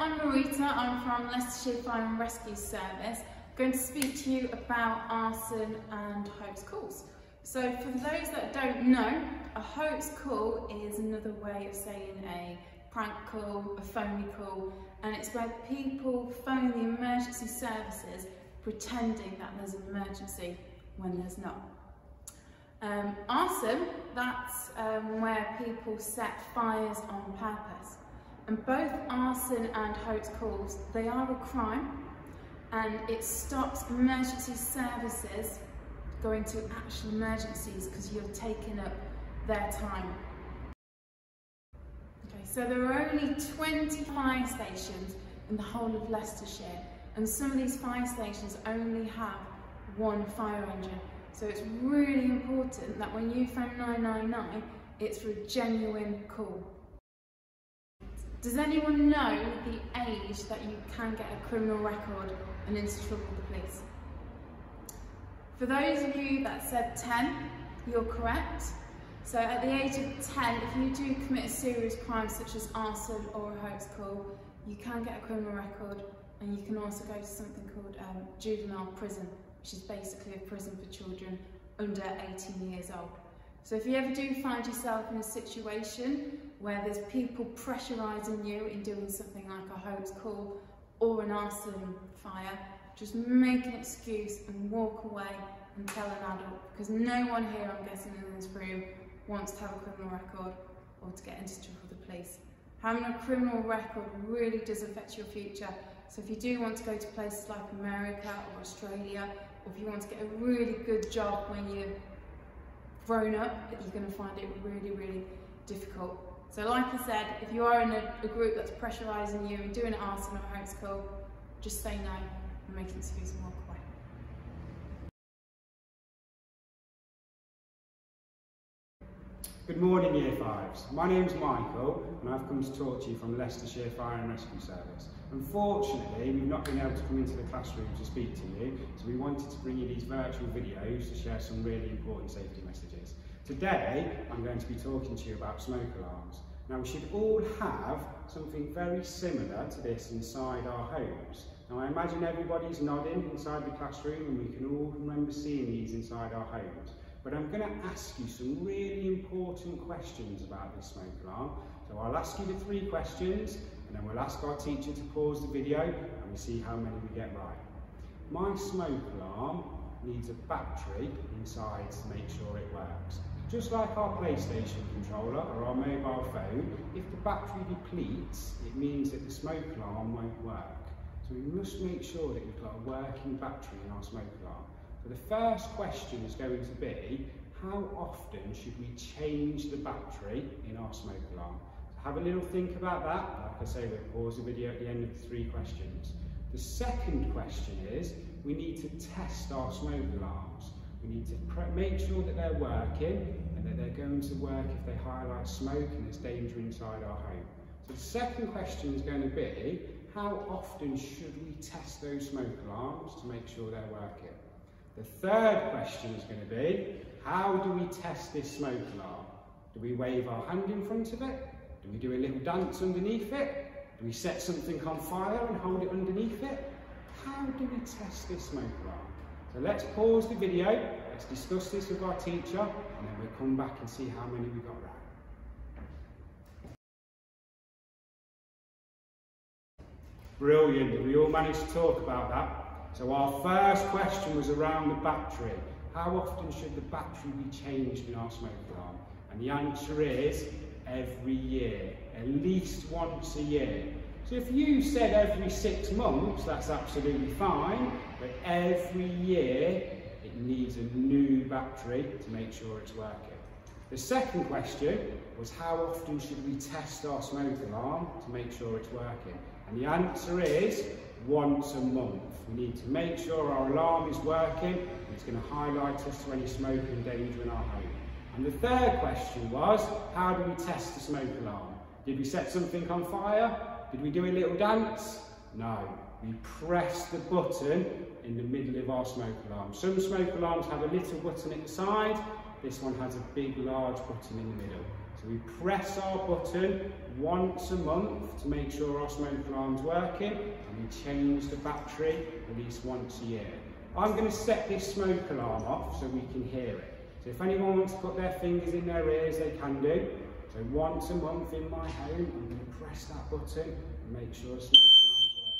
I'm Marita, I'm from Leicestershire Fire and Rescue Service. I'm going to speak to you about arson and hoax calls. So for those that don't know, a hoax call is another way of saying a prank call, a phony call, and it's where people phone the emergency services pretending that there's an emergency when there's not. Arson, that's where people set fires on purpose. And both arson and hoax calls, they are a crime, and it stops emergency services going to actual emergencies because you're taking up their time. Okay, so there are only 20 fire stations in the whole of Leicestershire, and some of these fire stations only have one fire engine. So it's really important that when you phone 999, it's for a genuine call. Does anyone know the age that you can get a criminal record and into trouble with the police? For those of you that said 10, you're correct. So at the age of 10, if you do commit a serious crime such as arson or a hoax call, you can get a criminal record, and you can also go to something called juvenile prison, which is basically a prison for children under 18 years old. So if you ever do find yourself in a situation where there's people pressurising you in doing something like a hoax call or an arson fire, just make an excuse and walk away and tell an adult, because no one here, I'm guessing, in this room wants to have a criminal record or to get into trouble with the police. Having a criminal record really does affect your future. So if you do want to go to places like America or Australia, or if you want to get a really good job when you're grown up, you're going to find it really, really difficult. So like I said, if you are in a group that's pressurising you and doing an arson or hoax call, just say no and make an excuse and walk away. Good morning, Year 5s. My name's Michael, and I've come to talk to you from Leicestershire Fire and Rescue Service. Unfortunately, we've not been able to come into the classroom to speak to you, so we wanted to bring you these virtual videos to share some really important safety messages. Today, I'm going to be talking to you about smoke alarms. Now, we should all have something very similar to this inside our homes. Now, I imagine everybody's nodding inside the classroom, and we can all remember seeing these inside our homes. But I'm going to ask you some really important questions about this smoke alarm. So I'll ask you the 3 questions, and then we'll ask our teacher to pause the video and we'll see how many we get right. My smoke alarm needs a battery inside to make sure it works. Just like our PlayStation controller or our mobile phone, if the battery depletes, it means that the smoke alarm won't work. So we must make sure that we've got a working battery in our smoke alarm. So the first question is going to be, how often should we change the battery in our smoke alarm? So have a little think about that. Like I say, we'll pause the video at the end of the 3 questions. The second question is, we need to test our smoke alarms. We need to make sure that they're working and that they're going to work if they highlight smoke and there's danger inside our home. So the second question is going to be, how often should we test those smoke alarms to make sure they're working? The third question is going to be, how do we test this smoke alarm? Do we wave our hand in front of it? Do we do a little dance underneath it? Do we set something on fire and hold it underneath it? How do we test this smoke alarm? So let's pause the video, let's discuss this with our teacher, and then we'll come back and see how many we got right. Brilliant, we all managed to talk about that. So our first question was around the battery. How often should the battery be changed in our smoke alarm? And the answer is every year, at least once a year. So if you said every 6 months, that's absolutely fine, but every year it needs a new battery to make sure it's working. The second question was, how often should we test our smoke alarm to make sure it's working? And the answer is once a month. We need to make sure our alarm is working and it's going to highlight us to any smoke and danger in our home. And the third question was, how do we test the smoke alarm? Did we set something on fire? Did we do a little dance? No. We press the button in the middle of our smoke alarm. Some smoke alarms have a little button at the side. This one has a big, large button in the middle. So we press our button once a month to make sure our smoke alarm's working, and we change the battery at least once a year. I'm going to set this smoke alarm off so we can hear it. So if anyone wants to put their fingers in their ears, they can do. So once a month in my home, I'm going to press that button and make sure the smoke alarm's working.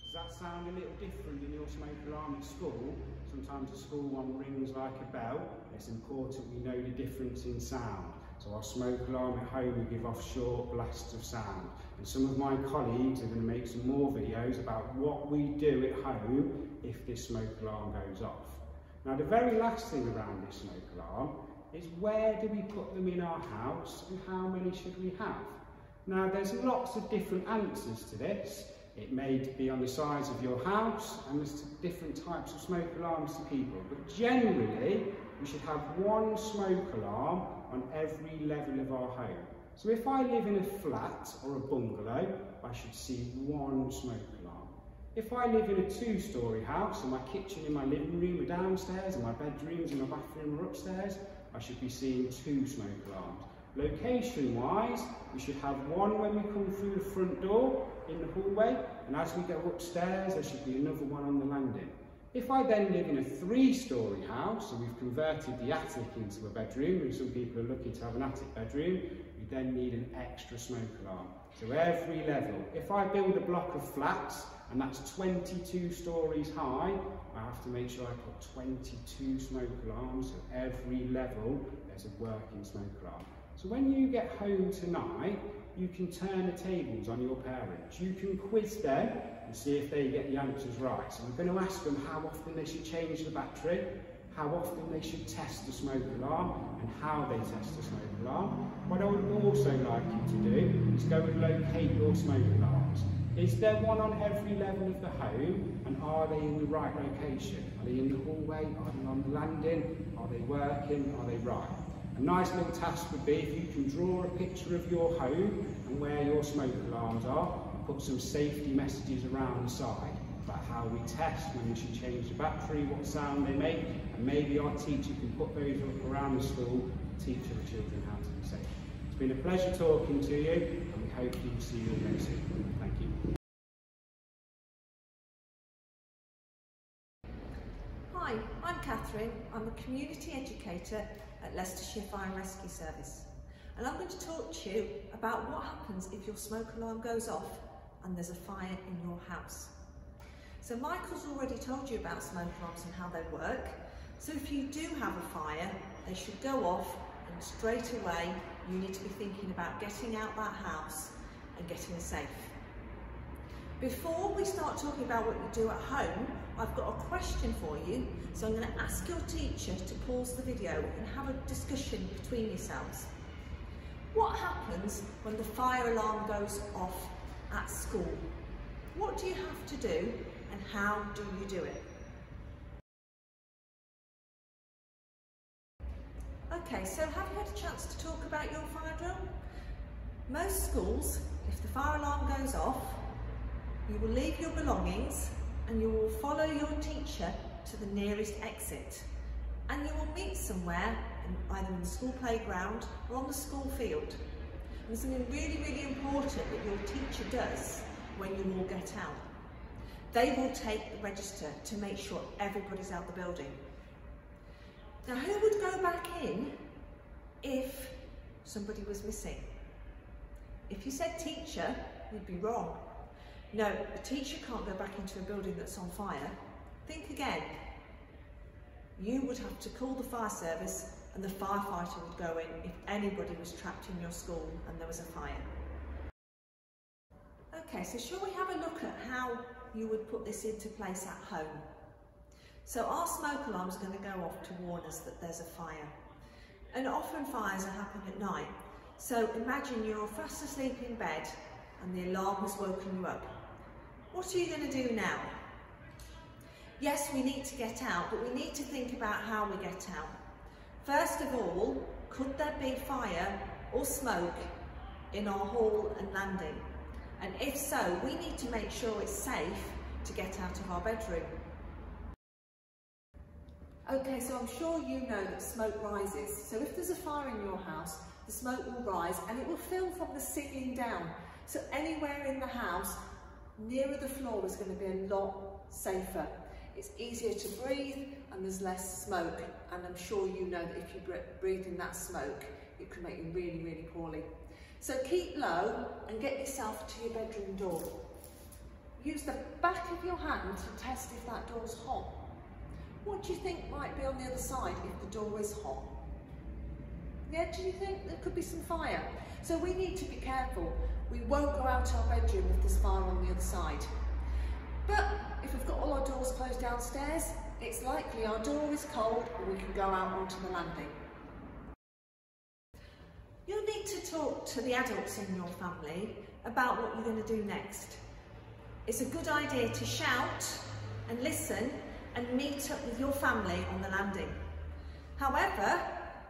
Does that sound a little different in your smoke alarm at school? Sometimes the school one rings like a bell. It's important we know the difference in sound. So our smoke alarm at home will give off short blasts of sound. And some of my colleagues are going to make some more videos about what we do at home if this smoke alarm goes off. Now the very last thing around this smoke alarm is where do we put them in our house and how many should we have? Now there's lots of different answers to this. It may be on the size of your house, and there's different types of smoke alarms to people, but generally we should have one smoke alarm on every level of our home. So if I live in a flat or a bungalow, I should see one smoke alarm. If I live in a two-storey house and my kitchen and my living room are downstairs and my bedrooms and my bathroom are upstairs, I should be seeing two smoke alarms. Location-wise, we should have one when we come through the front door in the hallway, and as we go upstairs, there should be another one on the landing. If I then live in a three-storey house, and we've converted the attic into a bedroom, and some people are looking to have an attic bedroom, we then need an extra smoke alarm. So every level. If I build a block of flats, and that's 22 stories high, I have to make sure I put 22 smoke alarms, so every level there's a working smoke alarm. So when you get home tonight, you can turn the tables on your parents. You can quiz them and see if they get the answers right. So we're going to ask them how often they should change the battery, how often they should test the smoke alarm, and how they test the smoke alarm. What I would also like you to do is go and locate your smoke alarms. Is there one on every level of the home, and are they in the right location? Are they in the hallway? Are they on the landing? Are they working? Are they right? A nice little task would be if you can draw a picture of your home and where your smoke alarms are, and put some safety messages around the side about how we test, when we should change the battery, what sound they make, and maybe our teacher can put those up around the school to teach other children how to be safe. It's been a pleasure talking to you, and we hope to see you again soon. Thank you. Hi, I'm Catherine. I'm a community educator at Leicestershire Fire and Rescue Service, and I'm going to talk to you about what happens if your smoke alarm goes off and there's a fire in your house. So Michael's already told you about smoke alarms and how they work. So if you do have a fire, they should go off, and straight away you need to be thinking about getting out that house and getting safe. Before we start talking about what you do at home, I've got a question for you, so I'm going to ask your teacher to pause the video and have a discussion between yourselves. What happens when the fire alarm goes off at school? What do you have to do, and how do you do it? Okay, so have you had a chance to talk about your fire drill? Most schools, if the fire alarm goes off, you will leave your belongings and you will follow your teacher to the nearest exit, and you will meet somewhere, either in the school playground or on the school field. And something really, really important that your teacher does when you all get out. They will take the register to make sure everybody's out the building. Now, who would go back in if somebody was missing? If you said teacher, you'd be wrong. No, a teacher can't go back into a building that's on fire. Think again. You would have to call the fire service, and the firefighter would go in if anybody was trapped in your school and there was a fire. Okay, so shall we have a look at how you would put this into place at home? So our smoke alarms are going to go off to warn us that there's a fire. And often fires happen at night. So imagine you're fast asleep in bed and the alarm has woken you up. What are you going to do now? Yes, we need to get out, but we need to think about how we get out. First of all, could there be fire or smoke in our hall and landing? And if so, we need to make sure it's safe to get out of our bedroom. Okay, so I'm sure you know that smoke rises. So if there's a fire in your house, the smoke will rise and it will fill from the ceiling down. So anywhere in the house, nearer the floor is going to be a lot safer. It's easier to breathe and there's less smoke. And I'm sure you know that if you breathe in that smoke, it can make you really, really poorly. So keep low and get yourself to your bedroom door. Use the back of your hand to test if that door's hot. What do you think might be on the other side if the door is hot? Yeah, do you think there could be some fire? So we need to be careful. We won't go out our bedroom if there's fire on the other side. But if we've got all our doors closed downstairs, it's likely our door is cold and we can go out onto the landing. You'll need to talk to the adults in your family about what you're going to do next. It's a good idea to shout and listen and meet up with your family on the landing. However,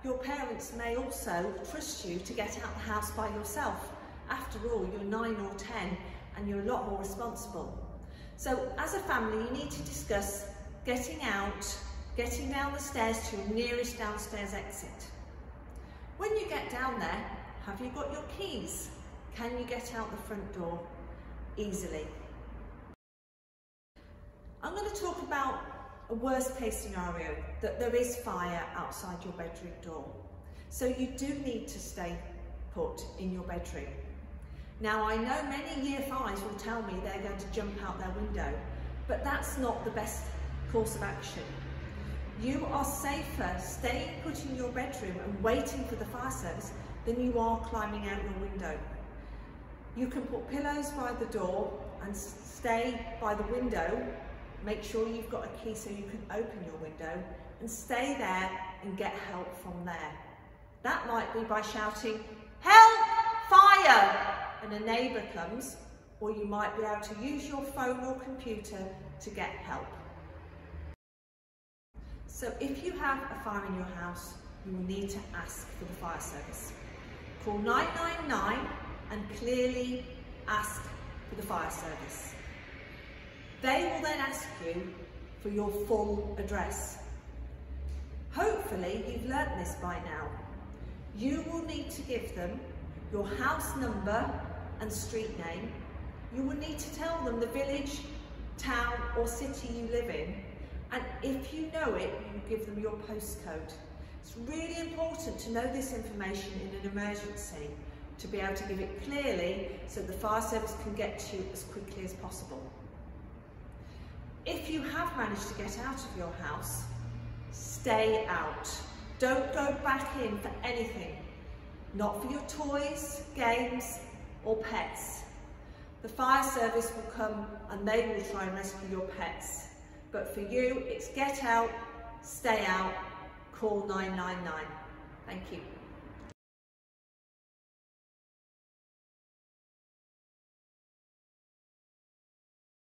your parents may also trust you to get out the house by yourself. After all, you're 9 or 10 and you're a lot more responsible. So as a family, you need to discuss getting out, getting down the stairs to your nearest downstairs exit. When you get down there, have you got your keys? Can you get out the front door easily? I'm going to talk about a worst case scenario, that there is fire outside your bedroom door. So you do need to stay put in your bedroom. Now I know many year 5s will tell me they're going to jump out their window, but that's not the best course of action. You are safer staying put in your bedroom and waiting for the fire service than you are climbing out your window. You can put pillows by the door and stay by the window. Make sure you've got a key so you can open your window and stay there and get help from there. That might be by shouting, "Help! Fire!" and a neighbour comes, or you might be able to use your phone or computer to get help. So if you have a fire in your house, you will need to ask for the fire service. Call 999 and clearly ask for the fire service. They will then ask you for your full address. Hopefully you've learnt this by now. You will need to give them your house number and street name. You will need to tell them the village, town or city you live in, and if you know it, you give them your postcode. It's really important to know this information in an emergency, to be able to give it clearly so the fire service can get to you as quickly as possible. If you have managed to get out of your house, stay out. Don't go back in for anything. Not for your toys, games or pets. The fire service will come and they will try and rescue your pets. But for you, it's get out, stay out, call 999. Thank you.